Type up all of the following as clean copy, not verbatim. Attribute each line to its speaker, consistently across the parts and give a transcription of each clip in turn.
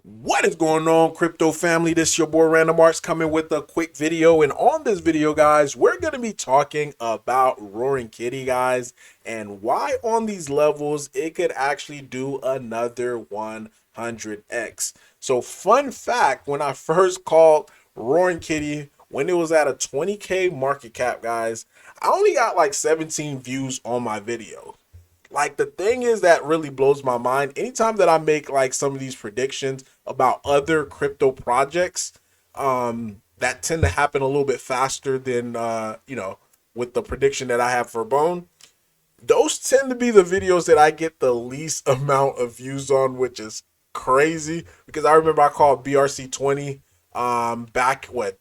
Speaker 1: What is going on, crypto family? This is your boy Random Arts coming with a quick video. And on this video, guys, we're going to be talking about Roaring Kitty, guys, and why on these levels it could actually do another 100x. So fun fact, when I first called Roaring Kitty, when it was at a 20K market cap, guys, I only got like 17 views on my video. Like, the thing is that really blows my mind. Anytime that I make like some of these predictions about other crypto projects, that tend to happen a little bit faster than with the prediction that I have for Bone. Those tend to be the videos that I get the least amount of views on, which is crazy because I remember I called BRC20 back, what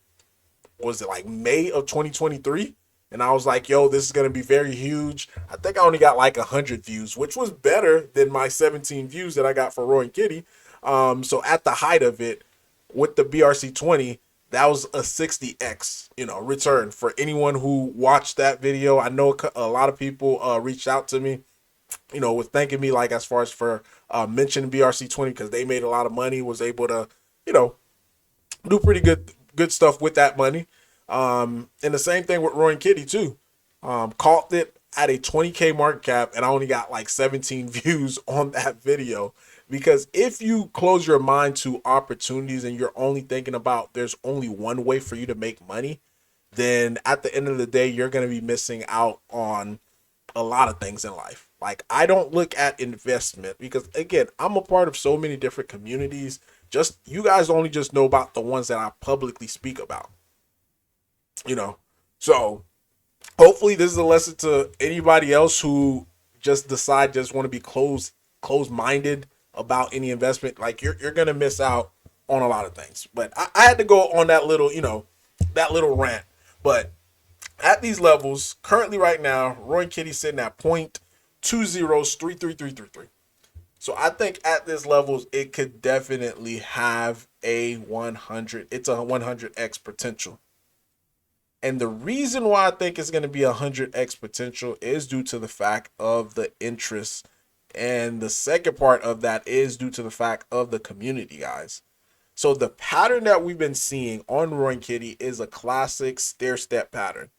Speaker 1: was it, like May of 2023, and I was like, yo, this is gonna be very huge. I think I only got like 100 views, which was better than my 17 views that I got for Roaring Kitty. So at the height of it, with the BRC20, that was a 60x, return for anyone who watched that video. I know a lot of people reached out to me, with thanking me, like as far as for mentioning BRC20 because they made a lot of money, was able to, you know, do pretty good stuff with that money. And the same thing with Roaring Kitty too. Caught it at a 20K market cap, and I only got like 17 views on that video. Because if you close your mind to opportunities and you're only thinking about there's only one way for you to make money, then at the end of the day, you're going to be missing out on a lot of things in life. Like, I don't look at investment because, again, I'm a part of so many different communities. Just, you guys only just know about the ones that I publicly speak about, you know. So hopefully this is a lesson to anybody else who just want to be closed minded about any investment. Like, you're gonna miss out on a lot of things. But I had to go on that little, that little rant. But at these levels, currently right now, Roy Kitty sitting at 0.203333. So I think at this levels, it could definitely have a 100. It's a 100x potential. And the reason why I think it's going to be 100x potential is due to the fact of the interest. And the second part of that is due to the fact of the community, guys. So the pattern that we've been seeing on Roaring Kitty is a classic stair step pattern.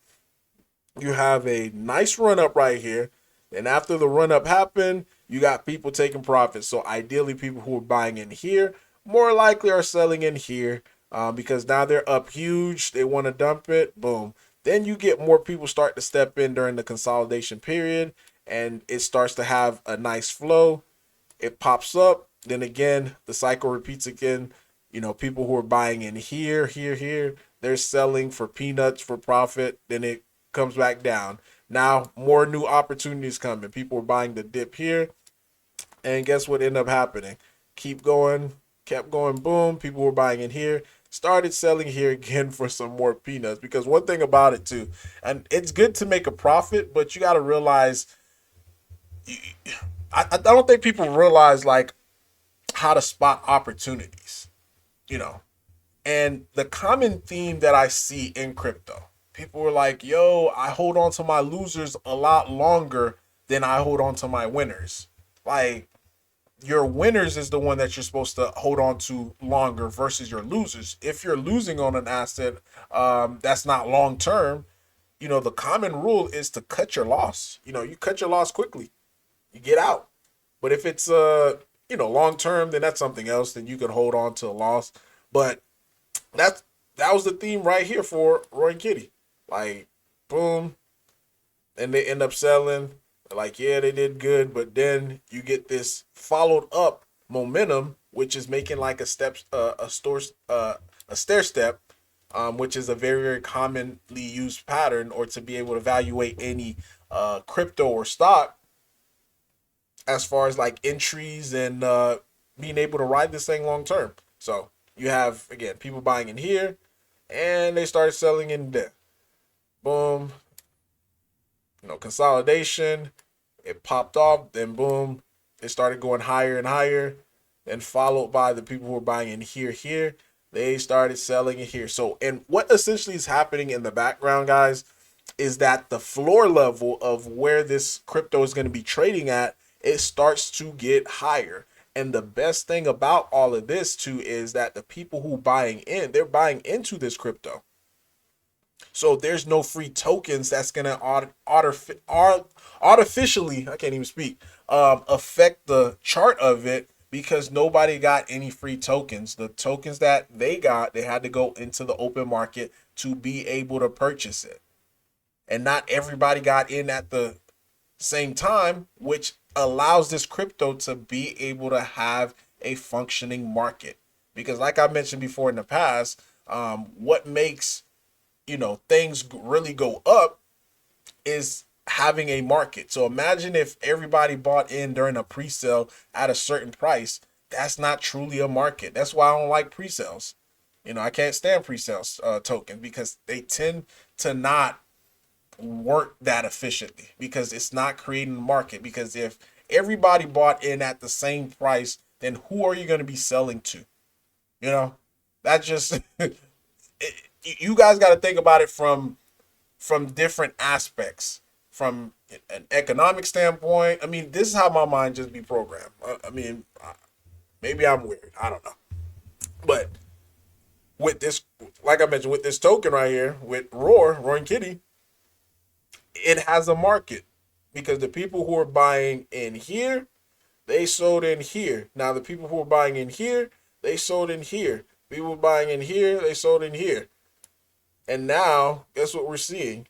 Speaker 1: You have a nice run up right here. And after the run up happened, you got people taking profits. So ideally, people who are buying in here more likely are selling in here. Because now they're up huge, they want to dump it, boom. Then you get more people start to step in during the consolidation period, and it starts to have a nice flow. It pops up, then again, the cycle repeats again. People who are buying in here, they're selling for peanuts for profit, then it comes back down. Now, more new opportunities coming. People are buying the dip here, and guess what ended up happening? Kept going, boom. People were buying in here, started selling here again for some more peanuts. Because one thing about it too, and it's good to make a profit, but you got to realize, I don't think people realize like how to spot opportunities, and the common theme that I see in crypto, people were like, yo, I hold on to my losers a lot longer than I hold on to my winners. Like, your winners is the one that you're supposed to hold on to longer versus your losers. If you're losing on an asset that's not long term, the common rule is to cut your loss. You cut your loss quickly, you get out. But if it's long term, then that's something else. Then you can hold on to a loss. But that was the theme right here for Roy and Kitty. Like, boom, and they end up selling. Like, yeah, they did good, but then you get this followed up momentum, which is making like a stair step, which is a very, very commonly used pattern, or to be able to evaluate any crypto or stock as far as like entries and being able to ride this thing long term. So you have, again, people buying in here, and they start selling in there. Boom, consolidation, it popped off, then boom, it started going higher and higher, then followed by the people who were buying in here, they started selling in here. So, and what essentially is happening in the background, guys, is that the floor level of where this crypto is going to be trading at, it starts to get higher. And the best thing about all of this too is that the people who buying in, they're buying into this crypto. So there's no free tokens that's gonna artificially, I can't even speak, affect the chart of it, because nobody got any free tokens. The tokens that they got, they had to go into the open market to be able to purchase it. And not everybody got in at the same time, which allows this crypto to be able to have a functioning market. Because like I mentioned before in the past, what makes things really go up is having a market. So imagine if everybody bought in during a pre-sale at a certain price. That's not truly a market. That's why I don't like pre-sales. I can't stand pre-sales tokens, because they tend to not work that efficiently, because it's not creating a market. Because if everybody bought in at the same price, then who are you going to be selling to? That just you guys got to think about it from different aspects, from an economic standpoint. I mean, this is how my mind just be programmed. I mean, maybe I'm weird, I don't know. But with this, like I mentioned, with this token right here, with Roaring Kitty, it has a market, because the people who are buying in here, they sold in here. Now the people who are buying in here, they sold in here. People buying in here, they sold in here. And now, guess what we're seeing?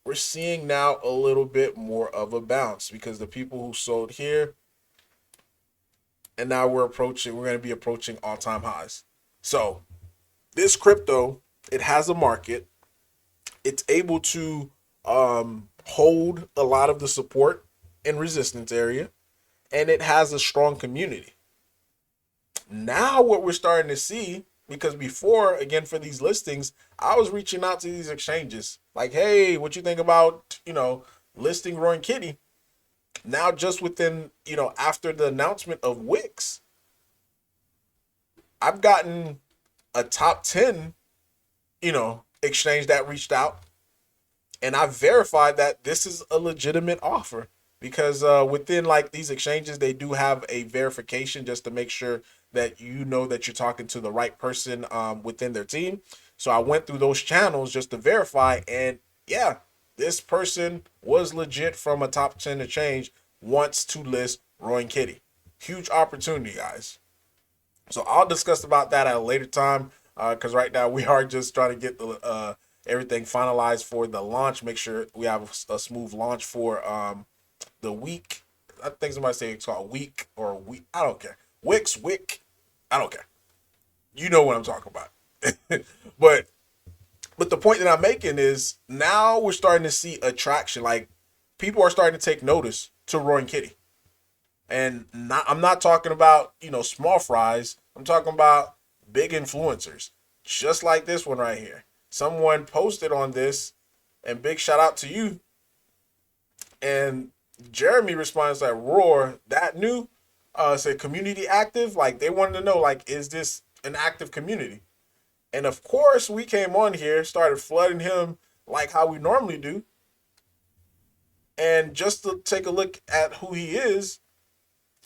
Speaker 1: We're seeing now a little bit more of a bounce, because the people who sold here, and now we're going to be approaching all-time highs. So this crypto, it has a market. It's able to hold a lot of the support and resistance area, and it has a strong community. Now what we're starting to see, because before, again, for these listings, I was reaching out to these exchanges like, hey, what you think about, listing Roaring Kitty? Now, just within, after the announcement of Wix, I've gotten a top 10, exchange that reached out, and I verified that this is a legitimate offer. Because within like these exchanges, they do have a verification just to make sure that that you're talking to the right person within their team. So I went through those channels just to verify, and yeah, this person was legit from a top 10 exchange, wants to list Roaring Kitty. Huge opportunity, guys. So I'll discuss about that at a later time, because right now we are just trying to get the everything finalized for the launch. Make sure we have a smooth launch for the week. I think somebody say it's called week or week. I don't care. Wick. I don't care. You know what I'm talking about. but the point that I'm making is now we're starting to see attraction. Like, people are starting to take notice to Roaring Kitty. And I'm not talking about, small fries. I'm talking about big influencers. Just like this one right here. Someone posted on this, and big shout out to you. And Jeremy responds like, Roar, that new? Said community active? Like, they wanted to know, like, is this an active community? And of course, we came on here, started flooding him like how we normally do. And just to take a look at who he is,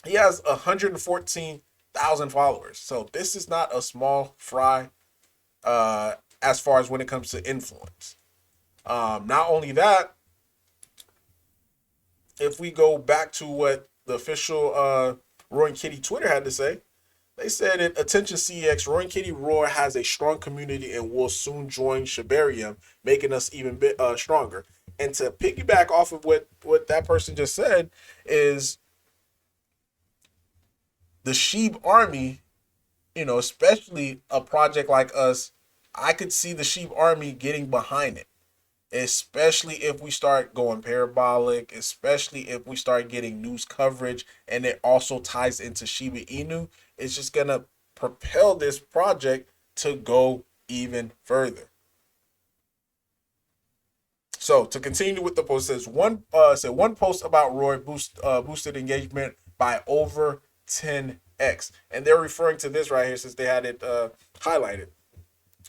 Speaker 1: he has 114,000 followers. So this is not a small fry as far as when it comes to influence. Not only that, if we go back to what the official Roaring Kitty Twitter had to say, they said it, attention CEX, Roaring Kitty Roar has a strong community and will soon join Shibarium, making us even bit stronger. And to piggyback off of what that person just said is the Sheep Army, especially a project like us, I could see the Sheep Army getting behind it. Especially if we start going parabolic, especially if we start getting news coverage, and it also ties into Shiba Inu. It's just gonna propel this project to go even further. So to continue with the post, says one post about Roy boosted engagement by over 10x, and they're referring to this right here since they had it highlighted.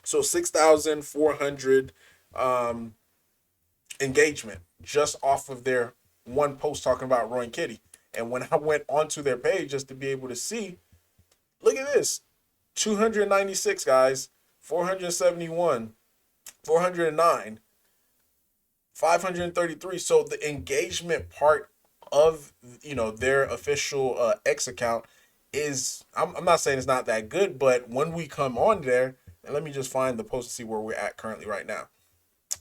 Speaker 1: So 6,400 engagement just off of their one post talking about Roaring Kitty. And when I went onto their page just to be able to see, Look at this. 296 guys, 471, 409, 533. So the engagement part of their official X account is, I'm not saying it's not that good, but when we come on there, and let me just find the post to see where we're at currently right now.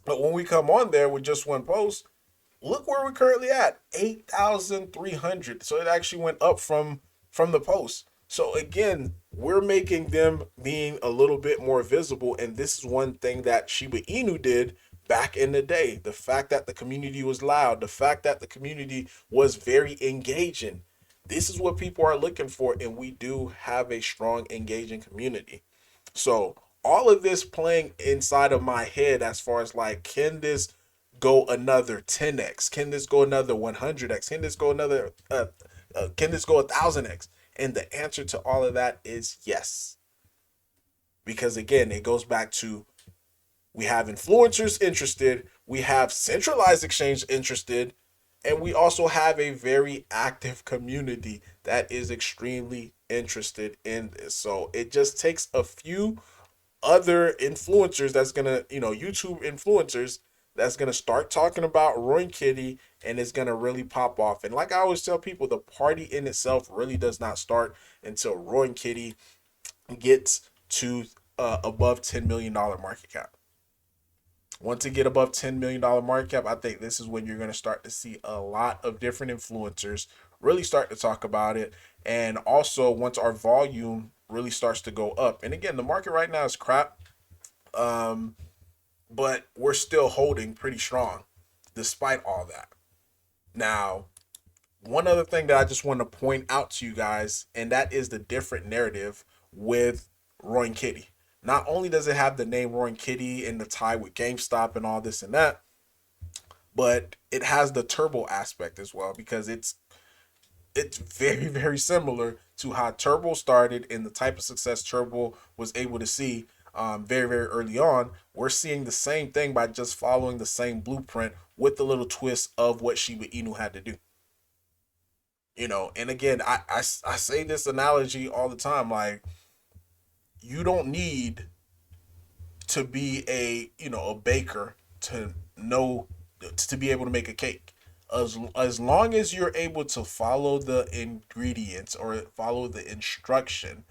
Speaker 1: But when we come on there with just one post, look where we're currently at, 8,300. So it actually went up from the post. So again, we're making them being a little bit more visible, and this is one thing that Shiba Inu did back in the day. The fact that the community was loud, the fact that the community was very engaging. This is what people are looking for, and we do have a strong, engaging community. So all of this playing inside of my head as far as like, can this go another 10x? Can this go another 100x? Can this go another can this go 1,000x? And the answer to all of that is yes. Because again, it goes back to, we have influencers interested, we have centralized exchange interested, and we also have a very active community that is extremely interested in this. So it just takes a few other influencers that's gonna, YouTube influencers that's gonna start talking about Roaring Kitty, and it's gonna really pop off. And like I always tell people, the party in itself really does not start until Roaring Kitty gets to above $10 million market cap. Once it get above $10 million market cap, I think this is when you're gonna start to see a lot of different influencers really start to talk about it. And also once our volume really starts to go up. And again, the market right now is crap. But we're still holding pretty strong despite all that. Now, one other thing that I just want to point out to you guys, and that is the different narrative with Roaring Kitty. Not only does it have the name Roaring Kitty and the tie with GameStop and all this and that, but it has the turbo aspect as well, because it's very, very similar to how Turbo started and the type of success Turbo was able to see very, very early on. We're seeing the same thing by just following the same blueprint with the little twist of what Shiba Inu had to do. And again, I say this analogy all the time, like, you don't need to be a baker to know, to be able to make a cake. As long as you're able to follow the ingredients or follow the instruction,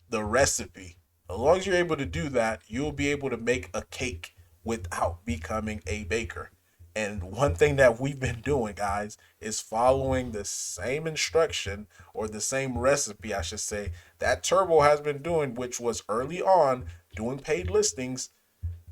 Speaker 1: the recipe, as long as you're able to do that, you'll be able to make a cake without becoming a baker. And one thing that we've been doing, guys, is following the same instruction, or the same recipe, I should say, that Turbo has been doing, which was early on doing paid listings,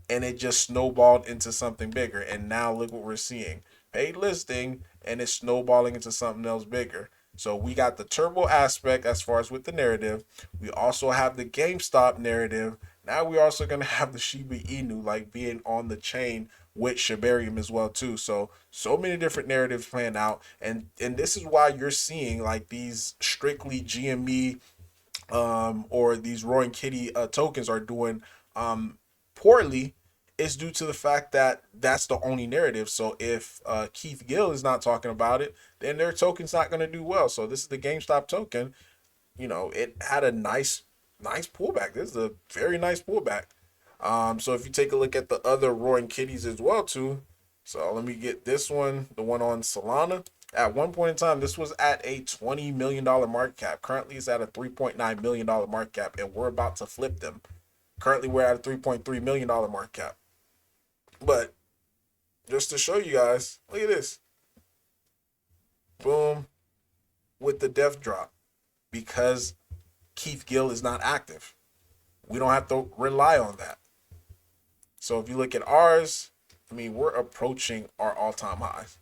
Speaker 1: and it just snowballed into something bigger. And now look what we're seeing. Paid listing, and it's snowballing into something else bigger. So we got the Turbo aspect as far as with the narrative. We also have the GameStop narrative. Now we're also going to have the Shiba Inu, like, being on the chain with Shibarium as well too. So many different narratives playing out. And this is why you're seeing like these strictly GME or these Roaring Kitty tokens are doing poorly, is due to the fact that that's the only narrative. So if Keith Gill is not talking about it, then their token's not going to do well. So this is the GameStop token. It had a nice pullback. This is a very nice pullback. So if you take a look at the other Roaring Kitties as well too. So let me get this one, the one on Solana. At one point in time, this was at a $20 million market cap. Currently, it's at a $3.9 million market cap, and we're about to flip them. Currently, we're at a $3.3 million market cap. But just to show you guys, look at this. Boom. With the death drop. Because Keith Gill is not active. We don't have to rely on that. So if you look at ours, I mean, we're approaching our all-time highs.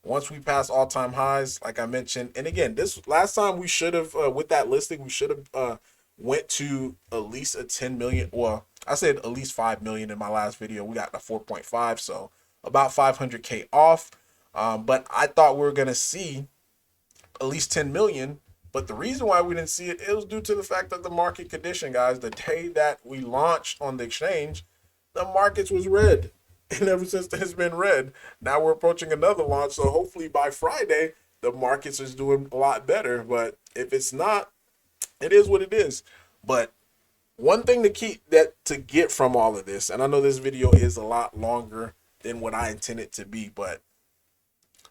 Speaker 1: Once we pass all-time highs, like I mentioned, and again, this last time we should have, with that listing, we should have went to at least a 10 million. Well, I said at least 5 million in my last video. We got the 4.5, so about 500K off. But I thought we were going to see at least 10 million. But the reason why we didn't see it, it was due to the fact that the market condition, guys, the day that we launched on the exchange, the markets was red. And ever since then, it's been red. Now we're approaching another launch. So hopefully by Friday, the markets is doing a lot better. But if it's not, it is what it is. But one thing to get from all of this, and I know this video is a lot longer than what I intended to be, but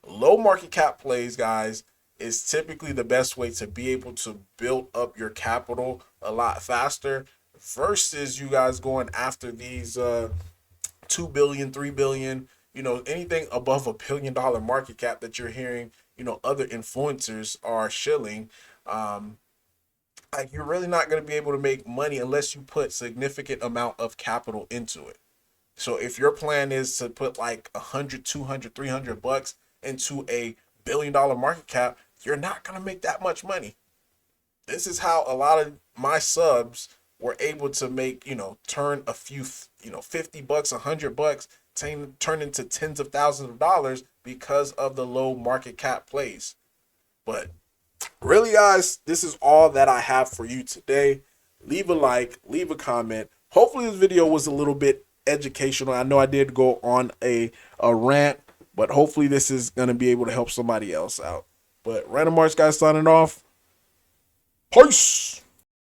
Speaker 1: low market cap plays, guys, is typically the best way to be able to build up your capital a lot faster versus you guys going after these 2 billion, 3 billion, anything above $1 billion market cap that you're hearing, other influencers are shilling. Like, you're really not going to be able to make money unless you put significant amount of capital into it. So if your plan is to put like 100, 200, 300 bucks into a $1 billion market cap, you're not going to make that much money. This is how a lot of my subs were able to make, turn a few, 50 bucks, 100 bucks, turn into tens of thousands of dollars because of the low market cap plays. But really, guys, this is all that I have for you today. Leave a like, leave a comment. Hopefully this video was a little bit educational. I know I did go on a rant, but hopefully this is going to be able to help somebody else out. But Random Arts guys signing off. Peace.